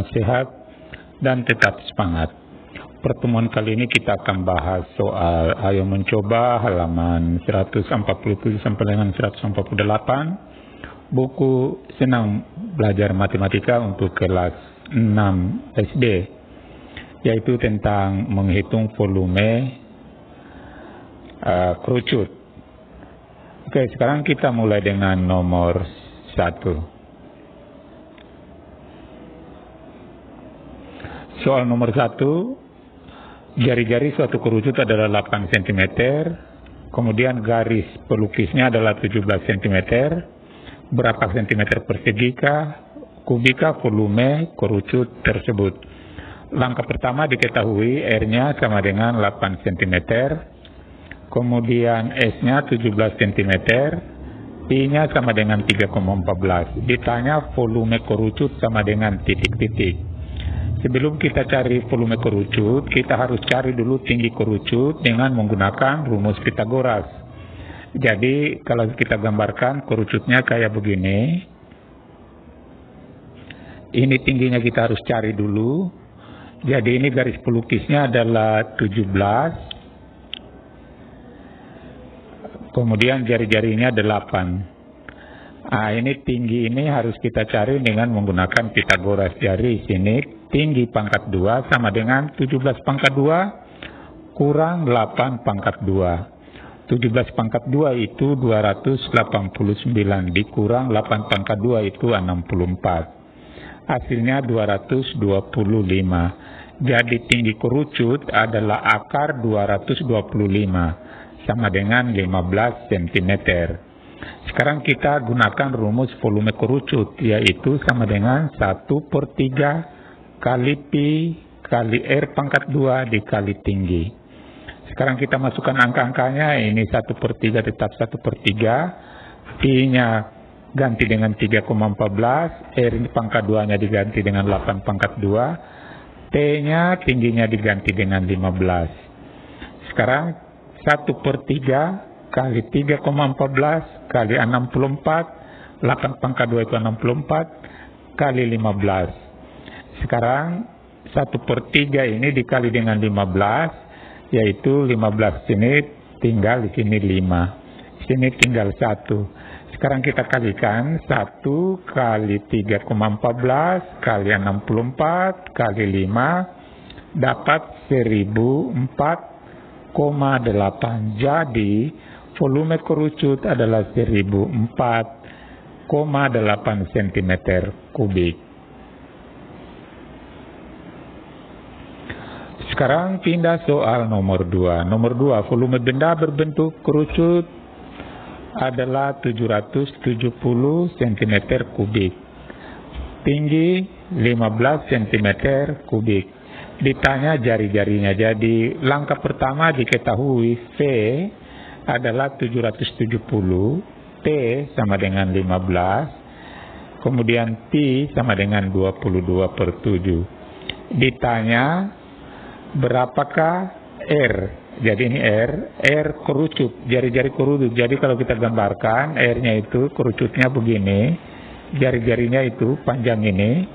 sehat dan tetap semangat. Pertemuan kali ini kita akan bahas soal Ayo Mencoba halaman 147 sampai dengan 148 buku Senang Belajar Matematika untuk kelas 6 SD, yaitu tentang menghitung volume kerucut. Oke, sekarang kita mulai dengan nomor 1. Soal nomor 1, jari-jari suatu kerucut adalah 8 cm, kemudian garis pelukisnya adalah 17 cm, berapa cm persegi kubika volume kerucut tersebut. Langkah pertama diketahui R-nya sama dengan 8 cm, kemudian S-nya 17 cm, I-nya sama dengan 3,14. Ditanya volume kerucut sama dengan titik-titik. Sebelum kita cari volume kerucut, kita harus cari dulu tinggi kerucut dengan menggunakan rumus Pythagoras. Jadi kalau kita gambarkan kerucutnya kayak begini. Ini tingginya kita harus cari dulu. Jadi ini garis pelukisnya adalah 17. Kemudian jari-jarinya 8. Nah, ini tinggi ini harus kita cari dengan menggunakan Pythagoras. Jadi sini tinggi pangkat 2 sama dengan 17 pangkat 2 kurang 8 pangkat 2. 17 pangkat 2 itu 289 dikurang 8 pangkat 2 itu 64. Hasilnya 225. Jadi tinggi kerucut adalah akar 225 sama dengan 15 cm. Sekarang kita gunakan rumus volume kerucut, yaitu sama dengan 1/3 kali pi kali R pangkat 2 dikali tinggi. Sekarang kita masukkan angka-angkanya. Ini 1/3 tetap 1/3, pi-nya ganti dengan 3,14, R pangkat 2-nya diganti dengan 8 pangkat 2, T-nya tingginya diganti dengan 15. Sekarang 1/3 kali 3,14 kali 64, 8 pangkat 2 itu 64, kali 15. Sekarang 1/3 ini dikali dengan 15, yaitu 15 sini tinggal di sini 5. Sini tinggal 1. Sekarang kita kalikan 1 kali 3,14 kali 64 kali 5 dapat 1004,8. Jadi volume kerucut adalah 1004,8 cm kubik. Sekarang pindah soal nomor 2. Nomor 2, volume benda berbentuk kerucut adalah 770 cm kubik. Tinggi 15 cm kubik. Ditanya jari-jarinya. Jadi langkah pertama diketahui V adalah 770, T sama dengan 15, kemudian Pi sama dengan 22/7. Ditanya berapakah R. Jadi ini R kerucut, jari-jari kerucut. Jadi kalau kita gambarkan R-nya itu kerucutnya begini, jari-jarinya itu panjang ini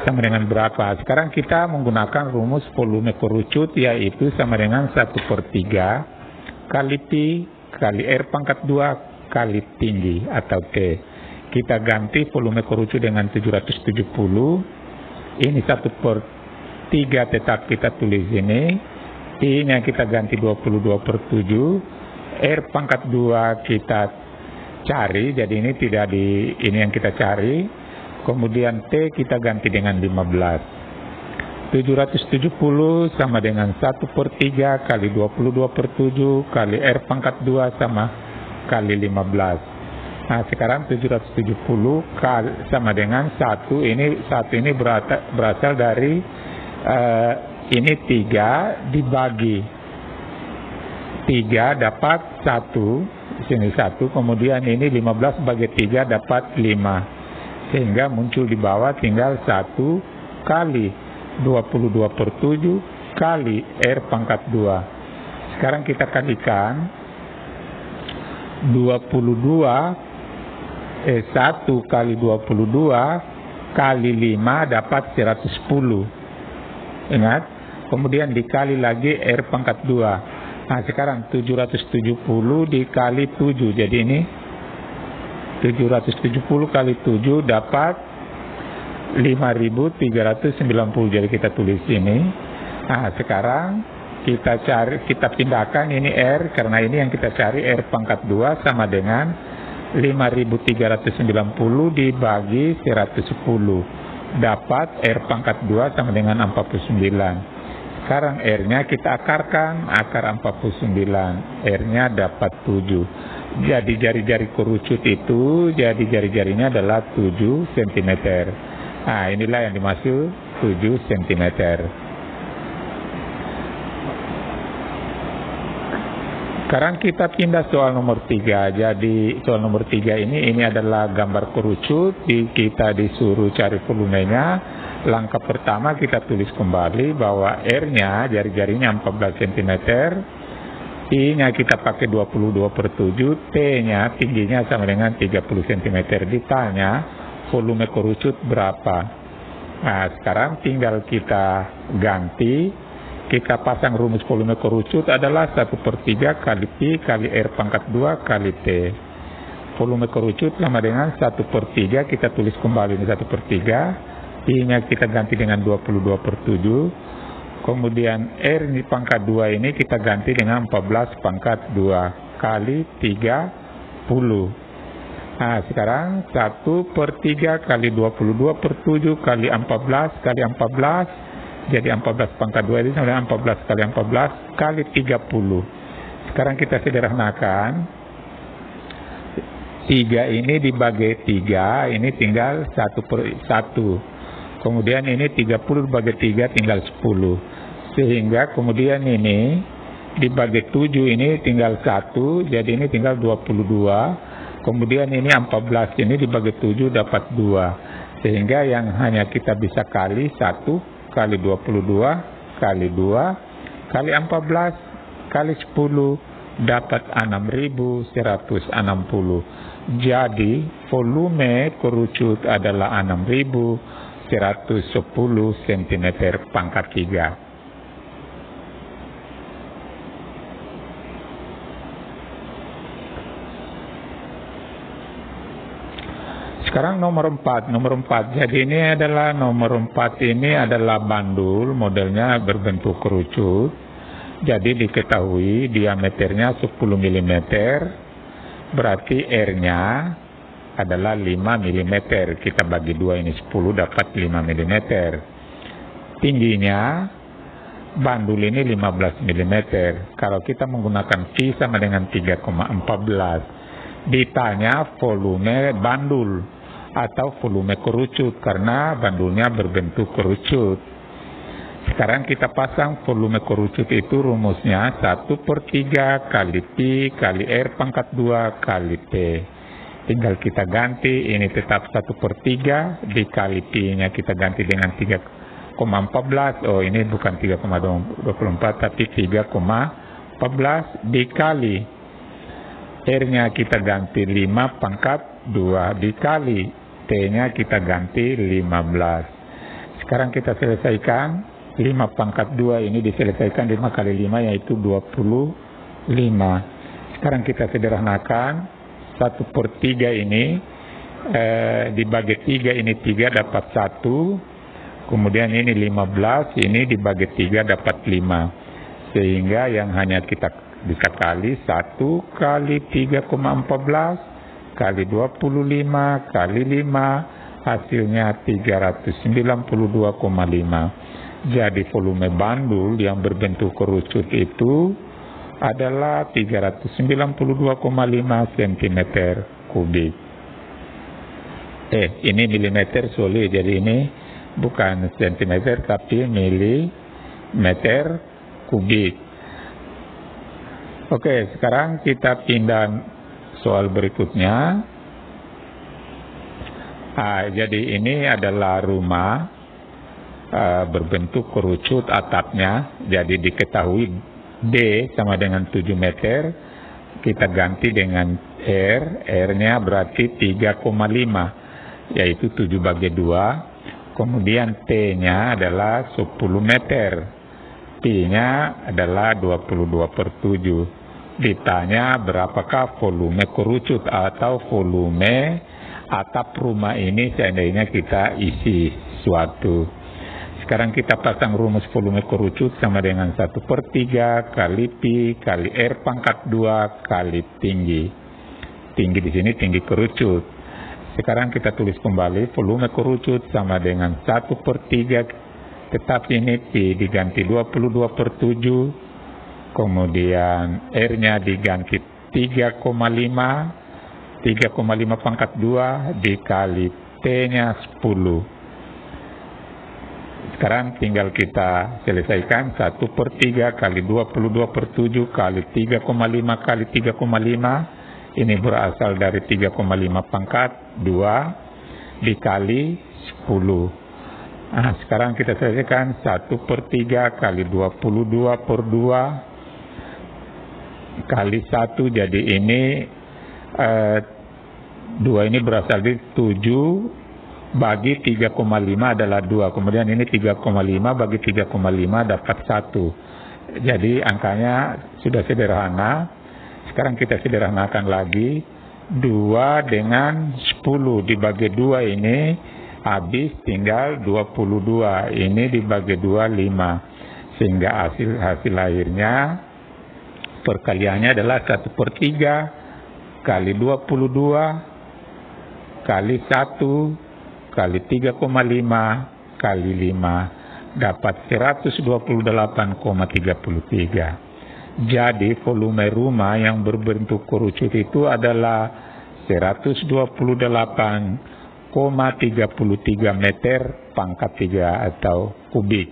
sama dengan berapa. Sekarang kita menggunakan rumus volume kerucut, yaitu sama dengan 1/3 kali pi kali R pangkat 2 kali tinggi atau T. Kita ganti volume kerucut dengan 770. Ini 1/3 tetap kita tulis ini. I-nya kita ganti 22/7. R pangkat 2 kita cari. Jadi ini tidak ini yang kita cari. Kemudian T kita ganti dengan 15. 770 sama dengan 1/3 kali 22/7 kali R pangkat 2 sama kali 15. Nah sekarang 770 kali sama dengan 1. Ini berasal dari ini 3 dibagi 3 dapat 1. Sini 1. Kemudian ini 15 bagi 3 dapat 5. Sehingga muncul di bawah tinggal 1 kali 22/7 kali R pangkat 2. Sekarang kita kalikan 1 kali 22 kali 5 dapat 110. Ingat, kemudian dikali lagi R pangkat 2. Nah sekarang 770 dikali 7, jadi ini 770 kali 7 dapat 5.390. Jadi kita tulis ini. Nah sekarang kita pindahkan ini R, karena ini yang kita cari R pangkat 2 sama dengan 5.390 dibagi 110 dapat R pangkat 2 sama dengan 49. Sekarang R-nya kita akarkan, akar 49, R-nya dapat 7. Jadi jari-jari kerucut itu, jadi jari-jarinya adalah 7 cm. Nah inilah yang dimaksud 7 cm. Sekarang kita pindah soal nomor 3. Jadi soal nomor 3 ini adalah gambar kerucut, kita disuruh cari volumenya. Langkah pertama kita tulis kembali bahwa R-nya jari-jarinya 14 cm, I-nya kita pakai 22/7, T-nya tingginya sama dengan 30 cm. Ditanya volume kerucut berapa. Nah sekarang tinggal kita ganti, kita pasang rumus volume kerucut adalah 1/3 kali Pi kali R pangkat 2 kali T. Volume kerucut sama dengan 1/3, kita tulis kembali ini 1/3. I-nya kita ganti dengan 22/7. Kemudian R ini pangkat 2 ini kita ganti dengan 14 pangkat 2 kali 30. Nah sekarang 1/3 kali 22/7 kali 14 kali 14. Jadi 14 pangkat 2 ini sama dengan 14 kali 14 kali 30. Sekarang kita sederhanakan. 3 ini dibagi 3, ini tinggal 1/1. Kemudian ini 30 dibagi 3 tinggal 10. Sehingga kemudian ini dibagi 7 ini tinggal 1, jadi ini tinggal 22. Kemudian ini 14 ini dibagi 7 dapat 2. Sehingga yang hanya kita bisa kali 1 kali 22 kali 2 kali 14 kali 10 dapat 6.160. Jadi volume kerucut adalah 6.110 cm pangkat 3. Sekarang nomor 4. Jadi ini adalah nomor 4 ini adalah bandul, modelnya berbentuk kerucut. Jadi diketahui diameternya 10 mm, berarti R-nya adalah 5 mm. Kita bagi 2 ini 10 dapat 5 mm. Tingginya bandul ini 15 mm. Kalau kita menggunakan Pi sama dengan 3,14. Ditanya volume bandul atau volume kerucut karena bandulnya berbentuk kerucut. Sekarang kita pasang volume kerucut itu rumusnya 1/3 kali Pi kali R pangkat 2 kali T. Tinggal kita ganti, ini tetap 1/3 dikali Pi-nya kita ganti dengan 3,14. Oh ini bukan 3,24 tapi 3,14 dikali R-nya kita ganti 5 pangkat 2 dikali T-nya kita ganti 15. Sekarang kita selesaikan. 5 pangkat 2 ini diselesaikan 5 kali 5 yaitu 25. Sekarang kita sederhanakan. 1/3 ini dibagi 3 ini 3 dapat 1. Kemudian ini 15 ini dibagi 3 dapat 5. Sehingga yang hanya kita bisa kali 1 kali 3,14 kali 25 kali 5 hasilnya 392,5. Jadi volume bandul yang berbentuk kerucut itu adalah 392,5 cm kubik. Ini milimeter sorry, jadi ini bukan cm tapi milimeter kubik. Oke, sekarang kita pindah soal berikutnya. Jadi ini adalah rumah berbentuk kerucut atapnya. Jadi diketahui D sama dengan 7 meter. Kita ganti dengan R. R-nya berarti 3,5. Yaitu 7/2. Kemudian T-nya adalah 10 meter. Pi-nya adalah 22/7. Ditanya berapakah volume kerucut atau volume atap rumah ini seandainya kita isi suatu. Sekarang kita pasang rumus volume kerucut sama dengan 1/3 kali Pi kali R pangkat 2 kali tinggi. Tinggi di sini tinggi kerucut. Sekarang kita tulis kembali volume kerucut sama dengan 1/3, tetapi ini Pi diganti 22/7, kemudian R-nya diganti 3,5 pangkat 2 dikali T-nya 10. Sekarang tinggal kita selesaikan 1/3 kali 22/7 kali 3,5 kali 3,5. Ini berasal dari 3,5 pangkat 2 dikali 10. Nah, sekarang kita selesaikan 1/3 kali 22/2 kali 1. Jadi ini 2 ini berasal dari 7 bagi 3,5 adalah 2. Kemudian ini 3,5 bagi 3,5 dapat 1. Jadi angkanya sudah sederhana. Sekarang kita sederhanakan lagi. 2 dengan 10 dibagi 2 ini habis tinggal 22. Ini dibagi 2 5. Sehingga hasil lahirnya perkaliannya adalah 1/3 kali 22 kali 1 kali 3,5 kali 5 dapat 128,33. Jadi volume rumah yang berbentuk kerucut itu adalah 128,33 meter pangkat 3 atau kubik.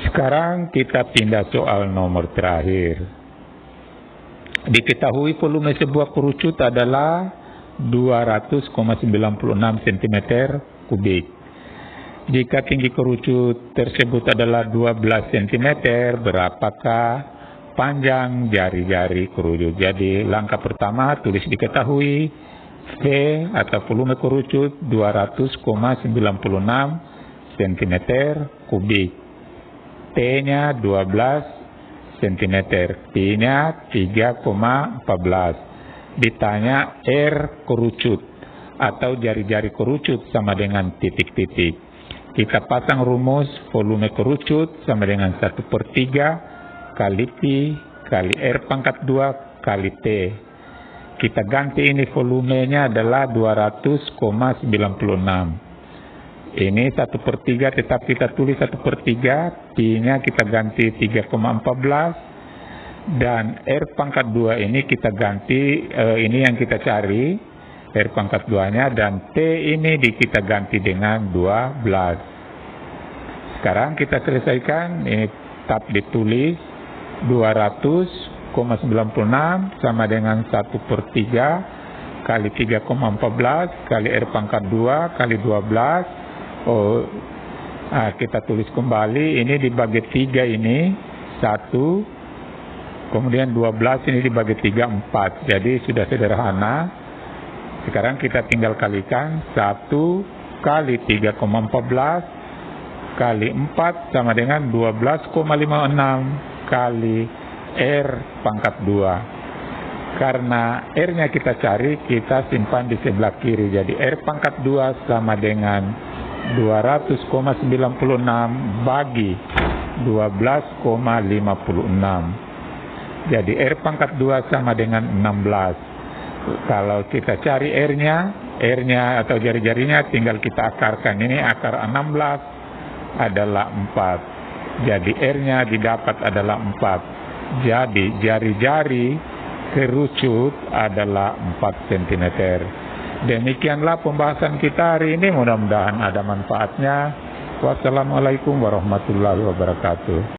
Sekarang kita pindah soal nomor terakhir. Diketahui volume sebuah kerucut adalah 200,96 cm kubik. Jika tinggi kerucut tersebut adalah 12 cm, berapakah panjang jari-jari kerucut? Jadi langkah pertama tulis diketahui V atau volume kerucut 200,96 cm kubik. T-nya 12 cm, P-nya 3,14. Ditanya R kerucut atau jari-jari kerucut sama dengan titik-titik. Kita pasang rumus volume kerucut sama dengan 1/3 kali Pi kali R pangkat 2 kali T. Kita ganti ini volumenya adalah 200,96. Ini 1/3 tetap kita tulis 1/3, Pi-nya kita ganti 3,14 dan R pangkat 2 ini kita ganti ini yang kita cari R pangkat 2-nya, dan T ini kita ganti dengan 12. Sekarang kita selesaikan, ini tetap ditulis 200,96 sama dengan 1/3 kali 3,14 kali R pangkat 2 kali 12. Kita tulis kembali, ini dibagi 3 ini 1, kemudian 12 ini dibagi 3 4. Jadi sudah sederhana. Sekarang kita tinggal kalikan 1 kali 3,14 kali 4 sama dengan 12,56 kali R pangkat 2. Karena R-nya kita cari, kita simpan di sebelah kiri. Jadi R pangkat 2 sama dengan 200,96 bagi 12,56. Jadi R pangkat 2 sama dengan 16. Kalau kita cari R-nya atau jari-jarinya tinggal kita akarkan. Ini akar 16 adalah 4. Jadi R-nya didapat adalah 4. Jadi jari-jari kerucut adalah 4 cm. Demikianlah pembahasan kita hari ini. Mudah-mudahan ada manfaatnya. Wassalamualaikum warahmatullahi wabarakatuh.